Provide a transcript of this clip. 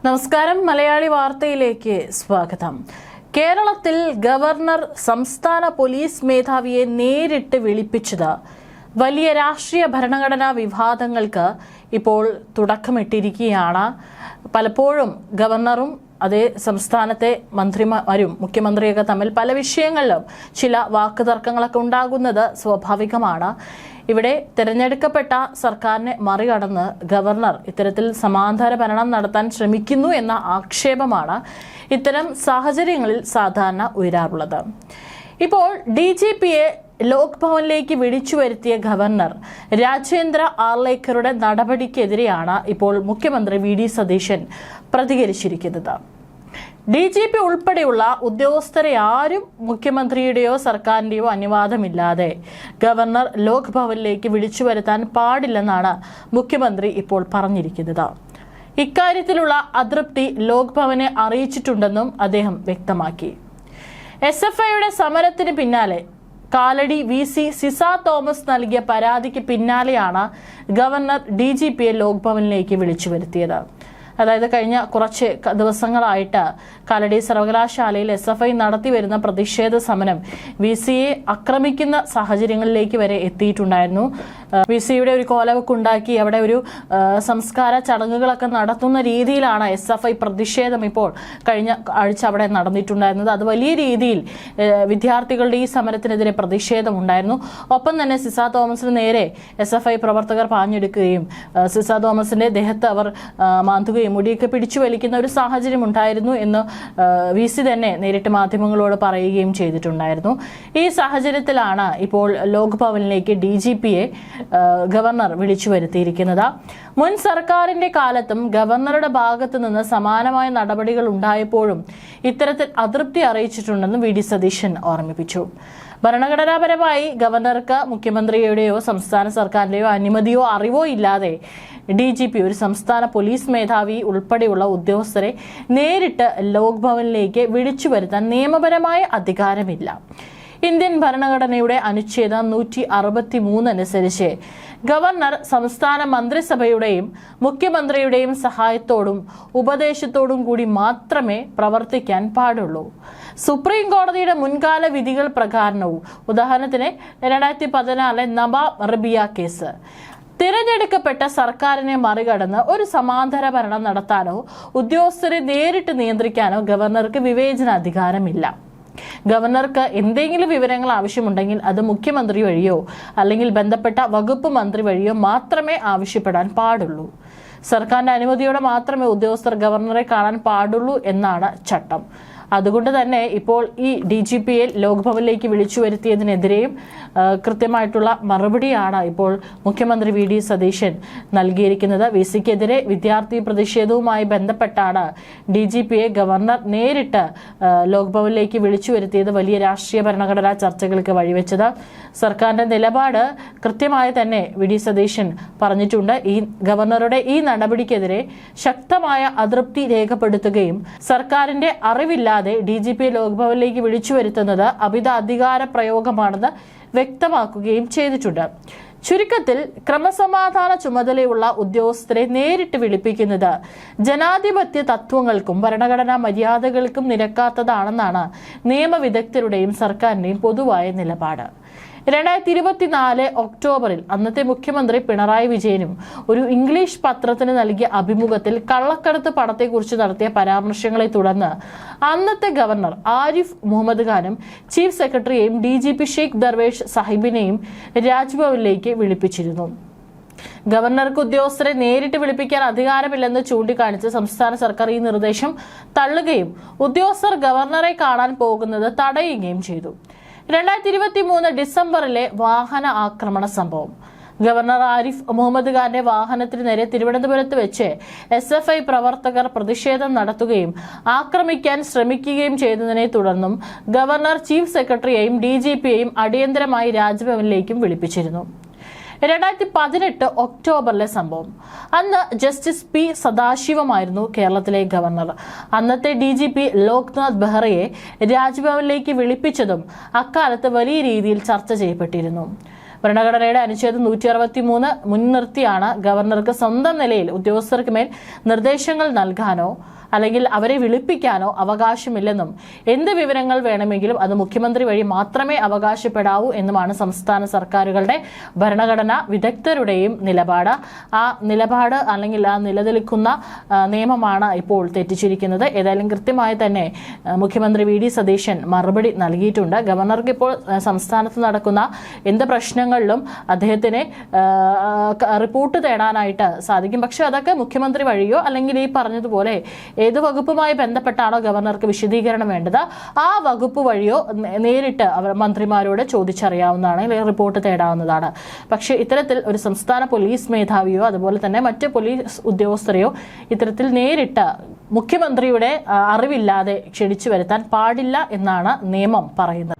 നമസ്കാരം, മലയാളി വാർത്തയിലേക്ക് സ്വാഗതം. കേരളത്തിൽ ഗവർണർ സംസ്ഥാന പോലീസ് മേധാവിയെ നേരിട്ട് വിളിപ്പിച്ചത് വലിയ രാഷ്ട്രീയ ഭരണഘടനാ വിവാദങ്ങൾക്ക് ഇപ്പോൾ തുടക്കമിട്ടിരിക്കുകയാണ്. പലപ്പോഴും ഗവർണറും അതേ സംസ്ഥാനത്തെ മന്ത്രിമാരും മുഖ്യമന്ത്രിയൊക്കെ തമ്മിൽ പല വിഷയങ്ങളിലും ചില വാക്കുതർക്കങ്ങളൊക്കെ ഉണ്ടാകുന്നത് സ്വാഭാവികമാണ്. ഇവിടെ തിരഞ്ഞെടുക്കപ്പെട്ട സർക്കാരിനെ മറികടന്ന് ഗവർണർ ഇത്തരത്തിൽ സമാന്തര ഭരണം നടത്താൻ ശ്രമിക്കുന്നു എന്ന ആക്ഷേപമാണ് ഇത്തരം സാഹചര്യങ്ങളിൽ സാധാരണ ഉയരാറുള്ളത്. ഇപ്പോൾ DGPയെ ലോക് ഭവനിലേക്ക് വിളിച്ചു വരുത്തിയ ഗവർണർ രാജേന്ദ്ര ആർലേക്കറുടെ നടപടിക്കെതിരെയാണ് ഇപ്പോൾ മുഖ്യമന്ത്രി VD സതീശൻ പ്രതികരിച്ചിരിക്കുന്നത്. DGP ഉൾപ്പെടെയുള്ള ഉദ്യോഗസ്ഥരെ ആരും മുഖ്യമന്ത്രിയുടെയോ സർക്കാരിന്റെയോ അനുവാദമില്ലാതെ ഗവർണർ ലോക് ഭവനിലേക്ക് വിളിച്ചു വരുത്താൻ പാടില്ലെന്നാണ് മുഖ്യമന്ത്രി ഇപ്പോൾ പറഞ്ഞിരിക്കുന്നത്. ഇക്കാര്യത്തിലുള്ള അതൃപ്തി ലോക് ഭവനെ അറിയിച്ചിട്ടുണ്ടെന്നും അദ്ദേഹം വ്യക്തമാക്കി. SFIയുടെ സമരത്തിന് പിന്നാലെ കാലടി VC സിസ തോമസ് നൽകിയ പരാതിക്ക് പിന്നാലെയാണ് ഗവർണർ DGPയെ ലോക് ഭവനിലേക്ക് വിളിച്ചു വരുത്തിയത്. അതായത് കഴിഞ്ഞ കുറച്ച് ദിവസങ്ങളായിട്ട് കാലടി സർവകലാശാലയിൽ SFI നടത്തി വരുന്ന പ്രതിഷേധ സമരം VCയെ ആക്രമിക്കുന്ന സാഹചര്യങ്ങളിലേക്ക് വരെ എത്തിയിട്ടുണ്ടായിരുന്നു. VCയുടെ ഒരു കോലവക്കുണ്ടാക്കി അവിടെ ഒരു സംസ്കാര ചടങ്ങുകളൊക്കെ നടത്തുന്ന രീതിയിലാണ് SFI പ്രതിഷേധം ഇപ്പോൾ കഴിഞ്ഞ ആഴ്ച അവിടെ നടന്നിട്ടുണ്ടായിരുന്നത്. അത് വലിയ രീതിയിൽ വിദ്യാർത്ഥികളുടെ ഈ സമരത്തിനെതിരെ പ്രതിഷേധമുണ്ടായിരുന്നു. ഒപ്പം തന്നെ സിസ തോമസിന് നേരെ SFI പ്രവർത്തകർ പാഞ്ഞെടുക്കുകയും സിസ തോമസിന്റെ ദേഹത്ത് അവർ മാന്തുകയും മുടിയൊക്കെ പിടിച്ചു വലിക്കുന്ന ഒരു സാഹചര്യം ഉണ്ടായിരുന്നു എന്ന് VC തന്നെ നേരിട്ട് മാധ്യമങ്ങളോട് പറയുകയും ചെയ്തിട്ടുണ്ടായിരുന്നു. ഈ സാഹചര്യത്തിലാണ് ഇപ്പോൾ ലോക് ഭവനിലേക്ക് DGPയെ ഗവർണർ വിളിച്ചു വരുത്തിയിരിക്കുന്നത്. മുൻ സർക്കാരിന്റെ കാലത്തും ഗവർണറുടെ ഭാഗത്തു നിന്ന് സമാനമായ നടപടികൾ ഉണ്ടായപ്പോഴും ഇത്തരത്തിൽ അതൃപ്തി അറിയിച്ചിട്ടുണ്ടെന്ന് VD സതീശൻ ഓർമ്മിപ്പിച്ചു. ഭരണഘടനാപരമായി ഗവർണർക്ക് മുഖ്യമന്ത്രിയുടെയോ സംസ്ഥാന സർക്കാരിന്റെയോ അനുമതിയോ അറിവോ ഇല്ലാതെ DGP ഒരു സംസ്ഥാന പോലീസ് മേധാവി ഉൾപ്പെടെയുള്ള ഉദ്യോഗസ്ഥരെ നേരിട്ട് ലോക് ഭവനിലേക്ക് വിളിച്ചു വരുത്താൻ നിയമപരമായ അധികാരമില്ല. ഇന്ത്യൻ ഭരണഘടനയുടെ അനുച്ഛേദം 163 അനുസരിച്ച് ഗവർണർ സംസ്ഥാന മന്ത്രിസഭയുടെയും മുഖ്യമന്ത്രിയുടെയും സഹായത്തോടും ഉപദേശത്തോടും കൂടി മാത്രമേ പ്രവർത്തിക്കാൻ പാടുള്ളൂ. സുപ്രീം കോടതിയുടെ മുൻകാല വിധികൾ പ്രകാരവും, ഉദാഹരണത്തിന് 2014 നവാബ് റബിയ കേസ്, തിരഞ്ഞെടുക്കപ്പെട്ട സർക്കാരിനെ മറികടന്ന് ഒരു സമാന്തര ഭരണം നടത്താനോ ഉദ്യോഗസ്ഥരെ നേരിട്ട് നിയന്ത്രിക്കാനോ ഗവർണർക്ക് വിവേചനാധികാരമില്ല. ഗവർണർക്ക് എന്തെങ്കിലും വിവരങ്ങൾ ആവശ്യമുണ്ടെങ്കിൽ അത് മുഖ്യമന്ത്രി വഴിയോ അല്ലെങ്കിൽ ബന്ധപ്പെട്ട വകുപ്പ് മന്ത്രി വഴിയോ മാത്രമേ ആവശ്യപ്പെടാൻ പാടുള്ളൂ. സർക്കാരിന്റെ അനുമതിയോടെ മാത്രമേ ഉദ്യോഗസ്ഥർ ഗവർണറെ കാണാൻ പാടുള്ളൂ എന്നാണ് ചട്ടം. അതുകൊണ്ട് തന്നെ ഇപ്പോൾ ഈ DGPയെ ലോക് ഭവനിലേക്ക് വിളിച്ചു വരുത്തിയതിനെതിരെയും കൃത്യമായിട്ടുള്ള മറുപടിയാണ് ഇപ്പോൾ മുഖ്യമന്ത്രി VD സതീശൻ നൽകിയിരിക്കുന്നത്. VCക്കെതിരെ വിദ്യാർത്ഥി പ്രതിഷേധവുമായി ബന്ധപ്പെട്ടാണ് DGPയെ ഗവർണർ നേരിട്ട് ലോക് ഭവനിലേക്ക് വിളിച്ചു വരുത്തിയത് വലിയ രാഷ്ട്രീയ ഭരണഘടനാ ചർച്ചകൾക്ക് വഴിവെച്ചത്. സർക്കാരിന്റെ നിലപാട് കൃത്യമായി തന്നെ VD സതീശൻ പറഞ്ഞിട്ടുണ്ട്. ഈ ഗവർണറുടെ ഈ നടപടിക്കെതിരെ ശക്തമായ അതൃപ്തി രേഖപ്പെടുത്തുകയും സർക്കാരിന്റെ അറിവില്ല DGPയെ ലോക് ഭവനിലേക്ക് വിളിച്ചു വരുത്തുന്നത് അമിത അധികാര പ്രയോഗമാണെന്ന് വ്യക്തമാക്കുകയും ചെയ്തിട്ടുണ്ട്. ചുരുക്കത്തിൽ ക്രമസമാധാന ചുമതലയുള്ള ഉദ്യോഗസ്ഥരെ നേരിട്ട് വിളിപ്പിക്കുന്നത് ജനാധിപത്യ തത്വങ്ങൾക്കും ഭരണഘടനാ മര്യാദകൾക്കും നിരക്കാത്തതാണെന്നാണ് നിയമവിദഗ്ധരുടെയും സർക്കാരിന്റെയും പൊതുവായ നിലപാട്. 2024 ഒക്ടോബറിൽ അന്നത്തെ മുഖ്യമന്ത്രി പിണറായി വിജയനും ഒരു ഇംഗ്ലീഷ് പത്രത്തിന് നൽകിയ അഭിമുഖത്തിൽ കള്ളക്കടത്ത് പണത്തെക്കുറിച്ച് നടത്തിയ പരാമർശങ്ങളെ തുടർന്ന് അന്നത്തെ ഗവർണർ ആരിഫ് മുഹമ്മദ് ഖാനും ചീഫ് സെക്രട്ടറിയെയും DGP ഷെയ്ഖ് ദർവേഷ് സാഹിബിനെയും രാജ്ഭവനിലേക്ക് വിളിപ്പിച്ചിരുന്നു. ഗവർണർക്ക് ഉദ്യോഗസ്ഥരെ നേരിട്ട് വിളിപ്പിക്കാൻ അധികാരമില്ലെന്ന് ചൂണ്ടിക്കാണിച്ച് സംസ്ഥാന സർക്കാർ ഈ നിർദ്ദേശം തള്ളുകയും ഉദ്യോഗസ്ഥർ ഗവർണറെ കാണാൻ പോകുന്നത് തടയുകയും ചെയ്തു. 2023 ഡിസംബറിലെ വാഹന ആക്രമണ സംഭവം, ഗവർണർ ആരിഫ് മുഹമ്മദ് ഖാന്റെ വാഹനത്തിന് നേരെ തിരുവനന്തപുരത്ത് വെച്ച് SFI പ്രവർത്തകർ പ്രതിഷേധം നടത്തുകയും ആക്രമിക്കാൻ ശ്രമിക്കുകയും ചെയ്തതിനെ തുടർന്നും ഗവർണർ ചീഫ് സെക്രട്ടറിയെയും DGPയെയും അടിയന്തരമായി രാജ്ഭവനിലേക്കും വിളിപ്പിച്ചിരുന്നു. 2018 ഒക്ടോബറിലെ സംഭവം. അന്ന് ജസ്റ്റിസ് P സദാശിവമായിരുന്നു കേരളത്തിലെ ഗവർണർ. അന്നത്തെ DGP ലോക്നാഥ് ബെഹ്റയെ രാജ്ഭവനിലേക്ക് വിളിപ്പിച്ചതും അക്കാലത്ത് വലിയ രീതിയിൽ ചർച്ച ചെയ്യപ്പെട്ടിരുന്നു. ഭരണഘടനയുടെ അനുച്ഛേദം 163 മുൻനിർത്തിയാണ് ഗവർണർക്ക് സ്വന്തം നിലയിൽ ഉദ്യോഗസ്ഥർക്ക് മേൽ നിർദ്ദേശങ്ങൾ നൽകാനോ അല്ലെങ്കിൽ അവരെ വിളിപ്പിക്കാനോ അവകാശമില്ലെന്നും എന്ത് വിവരങ്ങൾ വേണമെങ്കിലും അത് മുഖ്യമന്ത്രി വഴി മാത്രമേ അവകാശപ്പെടാവൂ എന്നുമാണ് സംസ്ഥാന സർക്കാരുകളുടെ ഭരണഘടനാ വിദഗ്ധരുടെയും നിലപാട്. ആ നിലപാട് അല്ലെങ്കിൽ ആ നിലനിൽക്കുന്ന നിയമമാണ് ഇപ്പോൾ തെറ്റിച്ചിരിക്കുന്നത്. ഏതായാലും കൃത്യമായി തന്നെ മുഖ്യമന്ത്രി വി.ഡി. സതീശൻ മറുപടി നൽകിയിട്ടുണ്ട്. ഗവർണർക്ക് ഇപ്പോൾ സംസ്ഥാനത്ത് നടക്കുന്ന എന്ത് പ്രശ്നങ്ങളിലും അദ്ദേഹത്തിന് റിപ്പോർട്ട് തേടാനായിട്ട് സാധിക്കും. പക്ഷെ അതൊക്കെ മുഖ്യമന്ത്രി വഴിയോ അല്ലെങ്കിൽ ഈ പറഞ്ഞതുപോലെ ഏത് വകുപ്പുമായി ബന്ധപ്പെട്ടാണോ ഗവർണർക്ക് വിശദീകരണം വേണ്ടത് ആ വകുപ്പ് വഴിയോ നേരിട്ട് അവർ മന്ത്രിമാരോട് ചോദിച്ചറിയാവുന്നതാണ്, അല്ലെങ്കിൽ റിപ്പോർട്ട് തേടാവുന്നതാണ്. പക്ഷേ ഇത്തരത്തിൽ ഒരു സംസ്ഥാന പോലീസ് മേധാവിയോ അതുപോലെ തന്നെ മറ്റ് പോലീസ് ഉദ്യോഗസ്ഥരെയോ ഇത്തരത്തിൽ നേരിട്ട് മുഖ്യമന്ത്രിയുടെ അറിവില്ലാതെ ക്ഷണിച്ചു വരുത്താൻ പാടില്ല എന്നാണ് നിയമം പറയുന്നത്.